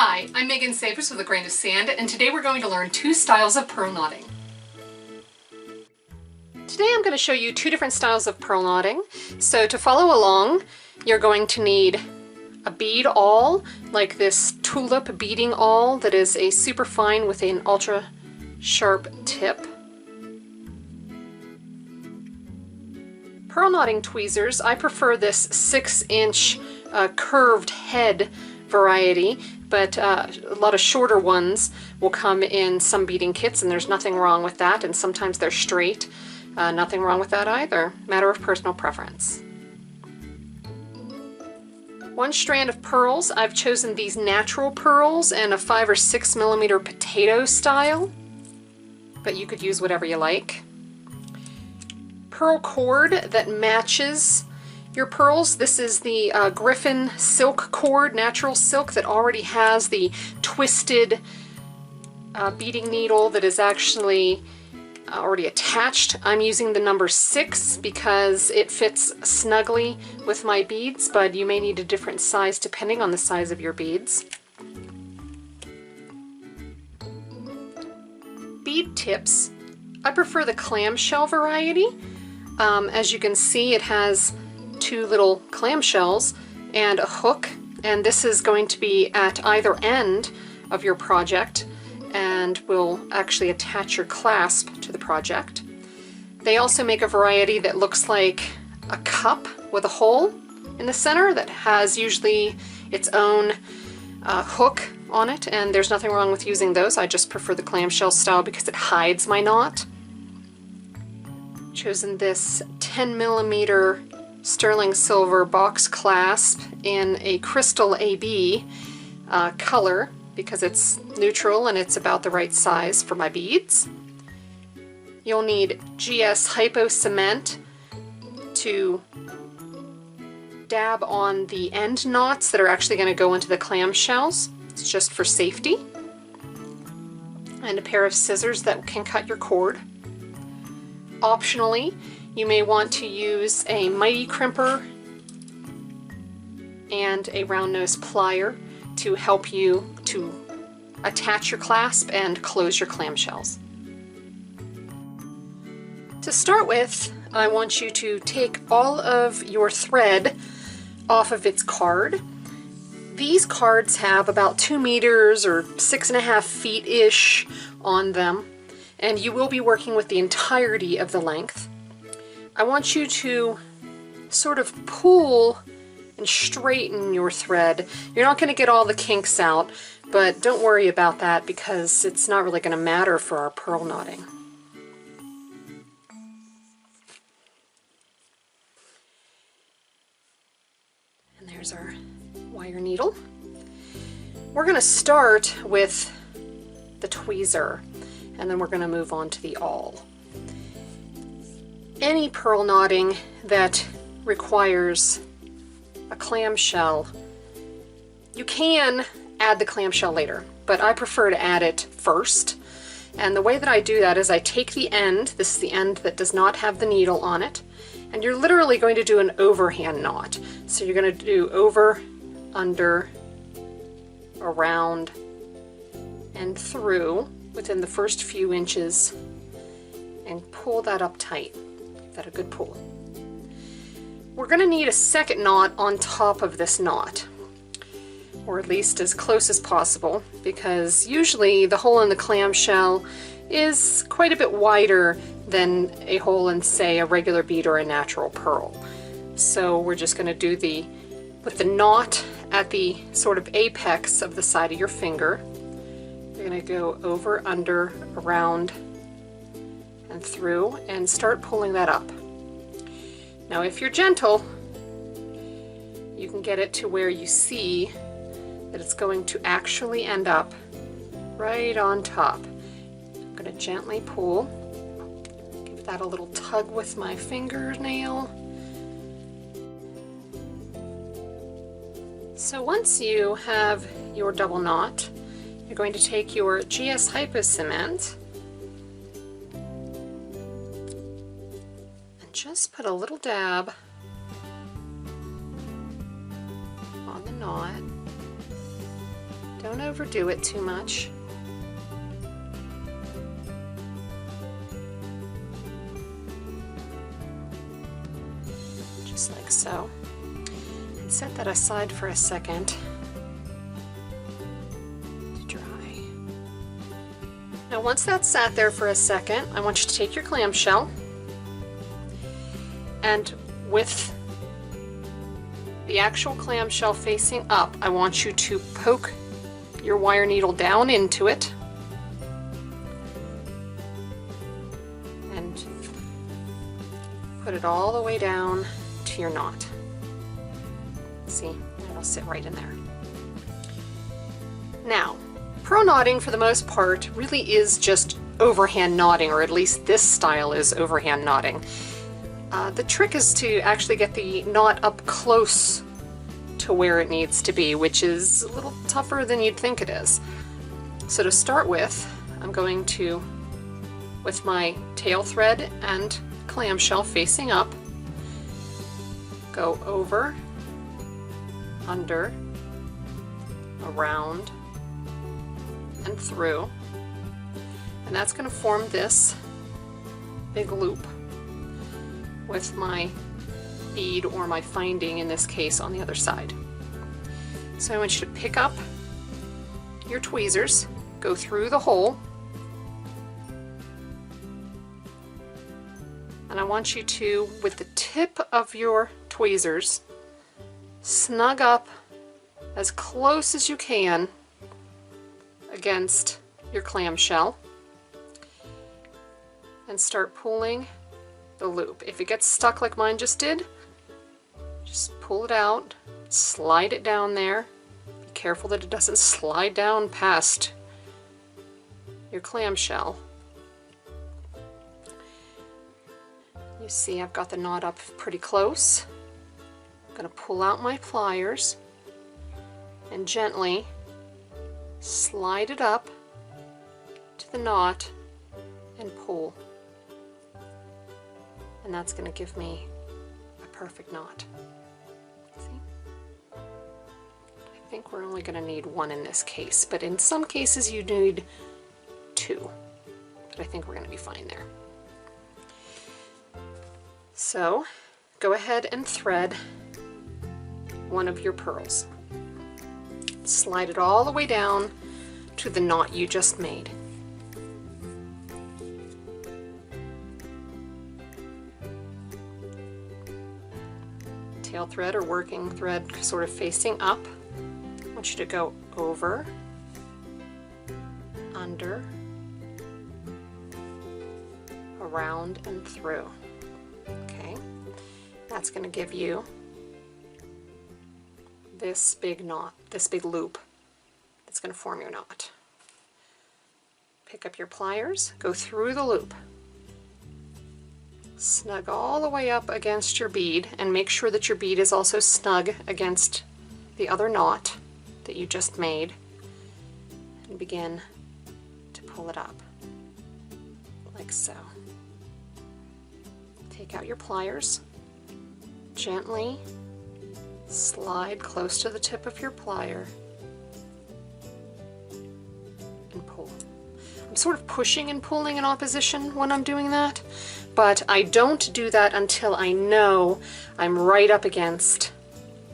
Hi, I'm Megan Savors with A Grain of Sand, and today we're going to learn two styles of pearl knotting. Today I'm going to show you two different styles of pearl knotting. So to follow along, you're going to need a bead awl, like this tulip beading awl that is a super fine with an ultra sharp tip. Pearl knotting tweezers, I prefer this 6-inch curved head variety, but a lot of shorter ones will come in some beading kits, and there's nothing wrong with that, and sometimes they're straight. Nothing wrong with that either. Matter of personal preference. One strand of pearls, I've chosen these natural pearls and a 5 or 6 millimeter potato style, but you could use whatever you like. Pearl cord that matches your pearls. This is the Griffin silk cord, natural silk, that already has the twisted beading needle that is actually already attached. I'm using the number 6 because it fits snugly with my beads, but you may need a different size depending on the size of your beads. Bead tips. I prefer the clamshell variety. As you can see, it has 2 little clamshells and a hook, and this is going to be at either end of your project and will actually attach your clasp to the project. They also make a variety that looks like a cup with a hole in the center that has usually its own hook on it, and there's nothing wrong with using those. I just prefer the clamshell style because it hides my knot. Chosen this 10 millimeter sterling silver box clasp in a crystal AB color because it's neutral and it's about the right size for my beads. You'll need GS Hypo Cement to dab on the end knots that are actually going to go into the clamshells. It's just for safety. And a pair of scissors that can cut your cord. Optionally, you may want to use a mighty crimper and a round nose plier to help you to attach your clasp and close your clamshells. To start with, I want you to take all of your thread off of its card. These cards have about 2 meters or 6.5 feet-ish on them, and you will be working with the entirety of the length. I want you to sort of pull and straighten your thread. You're not going to get all the kinks out, but don't worry about that because it's not really going to matter for our pearl knotting. And there's our wire needle. We're going to start with the tweezer, and then we're going to move on to the awl. Any pearl knotting that requires a clamshell, you can add the clamshell later, but I prefer to add it first. And the way that I do that is I take the end, this is the end that does not have the needle on it, and you're literally going to do an overhand knot. So you're going to do over, under, around, and through within the first few inches, and pull that up tight. Give that a good pull. We're going to need a second knot on top of this knot, or at least as close as possible, because usually the hole in the clamshell is quite a bit wider than a hole in, say, a regular bead or a natural pearl. So we're just going to do with the knot at the sort of apex of the side of your finger. You're going to go over, under, around, and through, and start pulling that up. Now if you're gentle, you can get it to where you see that it's going to actually end up right on top. I'm going to gently pull, give that a little tug with my fingernail. So once you have your double knot, you're going to take your GS Hypo Cement and just put a little dab on the knot. Don't overdo it too much. Just like so. And set that aside for a second to dry. Now once that's sat there for a second, I want you to take your clamshell and with the actual clamshell facing up, I want you to poke your wire needle down into it and put it all the way down to your knot. See, it'll sit right in there. Now, pro knotting for the most part really is just overhand knotting, or at least this style is overhand knotting. The trick is to actually get the knot up close to where it needs to be, which is a little tougher than you'd think it is. So to start with, I'm going to, with my tail thread and clamshell facing up, go over, under, around, and through. And that's going to form this big loop with my bead, or my finding in this case, on the other side. So I want you to pick up your tweezers, go through the hole, and I want you to, with the tip of your tweezers, snug up as close as you can against your clamshell and start pulling the loop. If it gets stuck like mine just did, just pull it out, slide it down there. Be careful that it doesn't slide down past your clamshell. You see I've got the knot up pretty close. I'm going to pull out my pliers and gently slide it up to the knot and pull. And that's going to give me a perfect knot. See? I think we're only going to need one in this case, but in some cases you need two. But I think we're going to be fine there. So go ahead and thread one of your pearls. Slide it all the way down to the knot you just made. Tail thread or working thread sort of facing up. I want you to go over, under, around, and through. Okay, that's going to give you this big knot, this big loop that's going to form your knot. Pick up your pliers, go through the loop. Snug all the way up against your bead, and make sure that your bead is also snug against the other knot that you just made, and begin to pull it up like so. Take out your pliers, gently slide close to the tip of your plier and pull. I'm sort of pushing and pulling in opposition when I'm doing that, but I don't do that until I know I'm right up against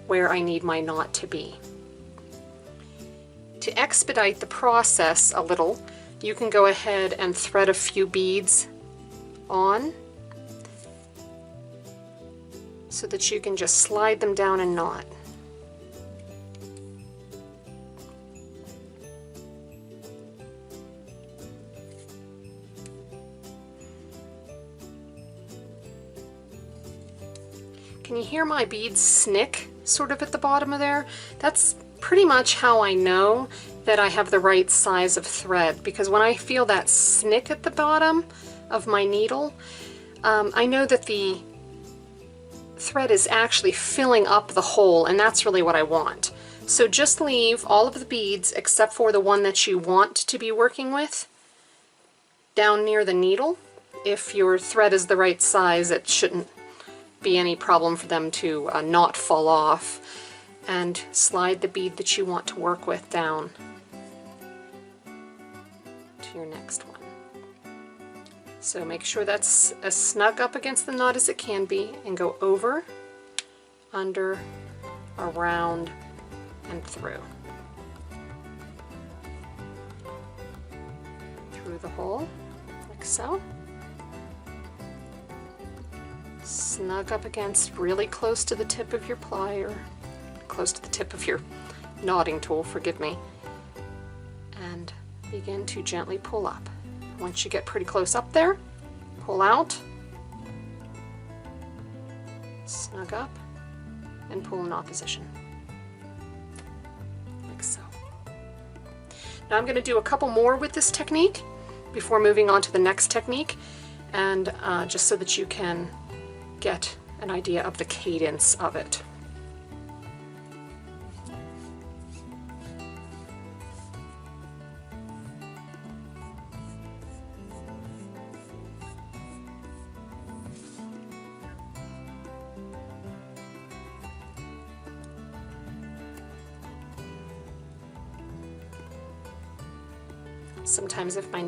where I need my knot to be. To expedite the process a little, you can go ahead and thread a few beads on so that you can just slide them down and knot. Can you hear my beads snick sort of at the bottom of there? That's pretty much how I know that I have the right size of thread, because when I feel that snick at the bottom of my needle, I know that the thread is actually filling up the hole, and that's really what I want. So just leave all of the beads except for the one that you want to be working with down near the needle. If your thread is the right size, it shouldn't be any problem for them to not fall off, and slide the bead that you want to work with down to your next one. So make sure that's as snug up against the knot as it can be, and go over, under, around, and through. Through the hole, like so. Snug up against, really close to the tip of your plier, close to the tip of your knotting tool, forgive me, and begin to gently pull up. Once you get pretty close up there, pull out, snug up, and pull in opposition, like so. Now I'm going to do a couple more with this technique before moving on to the next technique, and just so that you can get an idea of the cadence of it. Sometimes if my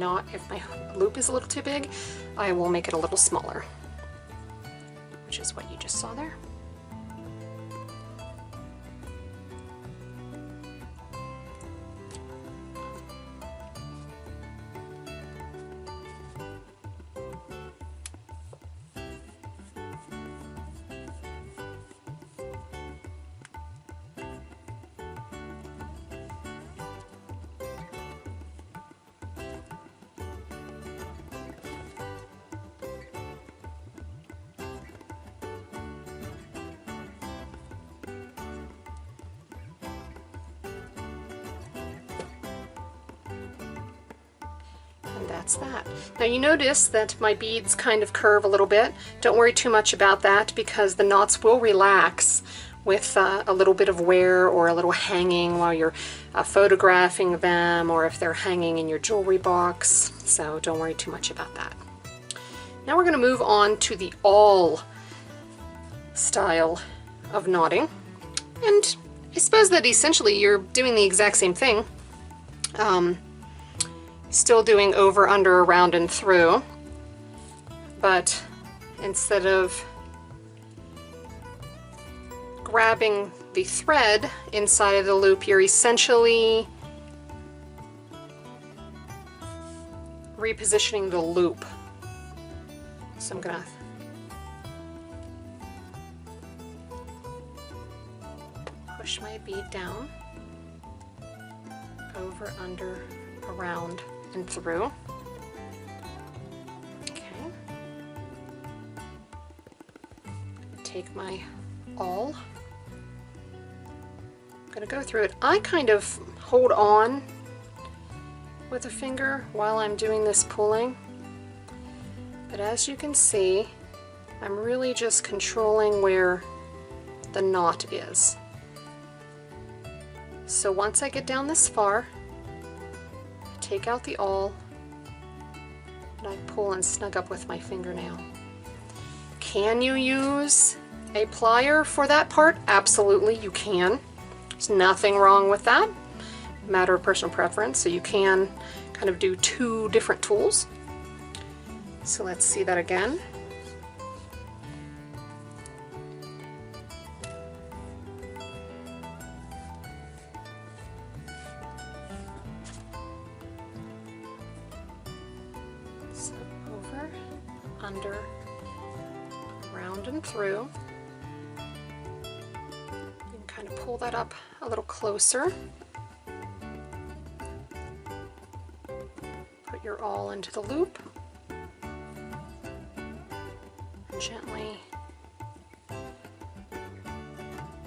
loop is a little too big, I will make it a little smaller, which is what you just saw there. That's that. Now you notice that my beads kind of curve a little bit. Don't worry too much about that, because the knots will relax with a little bit of wear or a little hanging while you're photographing them, or if they're hanging in your jewelry box. So don't worry too much about that. Now we're going to move on to the awl style of knotting. And I suppose that essentially you're doing the exact same thing. Still doing over, under, around, and through, but instead of grabbing the thread inside of the loop, you're essentially repositioning the loop. So I'm gonna push my bead down, over, under, around, and through. Okay. Take my awl. I'm going to go through it. I kind of hold on with a finger while I'm doing this pulling, but as you can see, I'm really just controlling where the knot is. So once I get down this far, take out the awl, and I pull and snug up with my fingernail. Can you use a plier for that part? Absolutely, you can. There's nothing wrong with that. Matter of personal preference, so you can kind of do two different tools. So let's see that again. Under, around, and through. You can kind of pull that up a little closer. Put your awl into the loop. And gently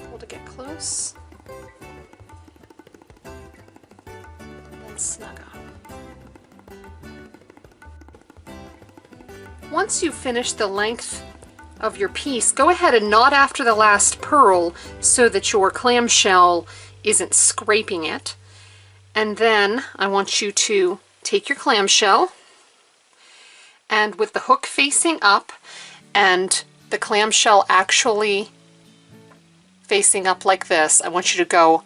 pull to get close. Then snug up. Once you finish the length of your piece, go ahead and knot after the last purl so that your clamshell isn't scraping it. And then I want you to take your clamshell, and with the hook facing up and the clamshell actually facing up like this, I want you to go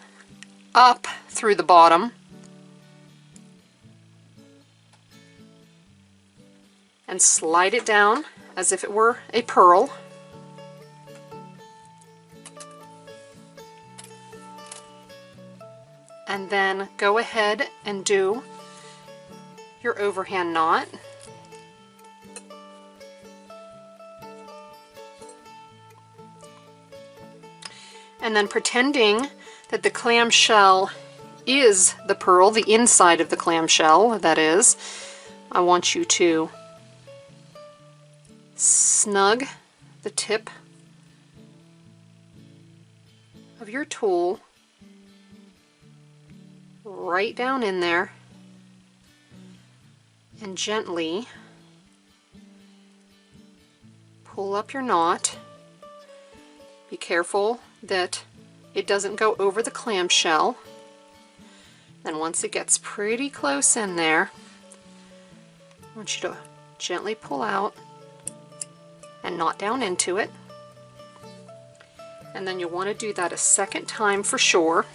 up through the bottom and slide it down as if it were a pearl. And then go ahead and do your overhand knot. And then pretending that the clamshell is the pearl, the inside of the clamshell, that is, I want you to snug the tip of your tool right down in there and gently pull up your knot. Be careful that it doesn't go over the clamshell. Then once it gets pretty close in there, I want you to gently pull out and knot down into it. And then you'll want to do that a second time for sure.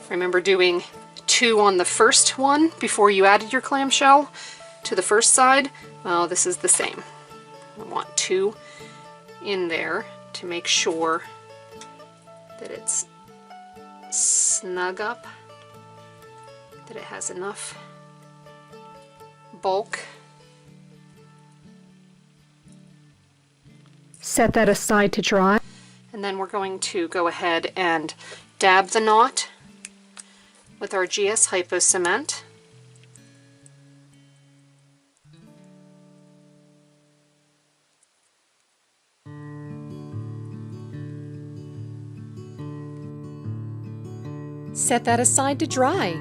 Remember doing 2 on the first one before you added your clamshell to the first side? Well, this is the same. I want 2 in there to make sure that it's snug up, that it has enough bulk. Set that aside to dry. And then we're going to go ahead and dab the knot with our GS Hypo Cement. Set that aside to dry.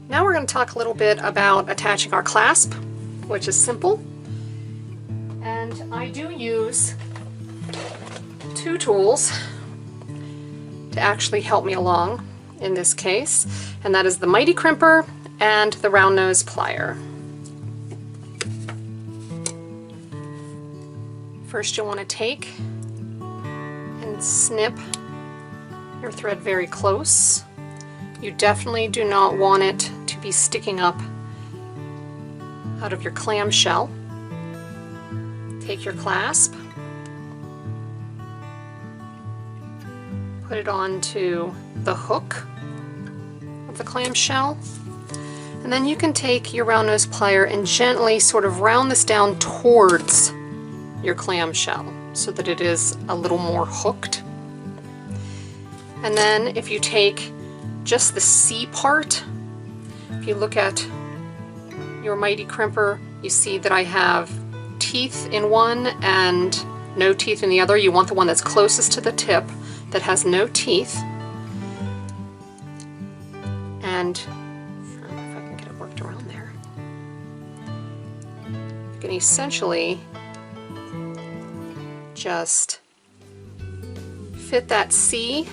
Now we're going to talk a little bit about attaching our clasp, which is simple. And I do use 2 tools to actually help me along in this case, and that is the Mighty Crimper and the Round Nose Plier. First you'll want to take and snip your thread very close. You definitely do not want it to be sticking up out of your clamshell. Take your clasp, put it onto the hook of the clamshell, and then you can take your round nose plier and gently sort of round this down towards your clamshell so that it is a little more hooked. And then if you take just the C part, if you look at your Mighty Crimper, you see that I have teeth in one and no teeth in the other. You want the one that's closest to the tip that has no teeth. And I don't know if I can get it worked around there. You can essentially just fit that C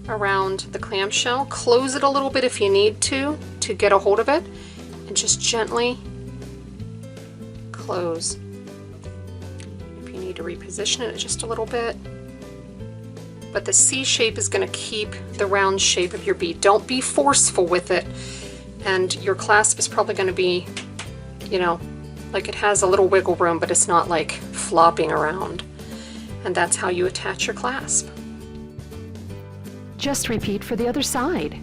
around the clamshell, close it a little bit if you need to get a hold of it, and just gently close. If you need to reposition it just a little bit. But the C shape is going to keep the round shape of your bead. Don't be forceful with it, and your clasp is probably going to be, you know, like it has a little wiggle room, but it's not like flopping around. And that's how you attach your clasp. Just repeat for the other side.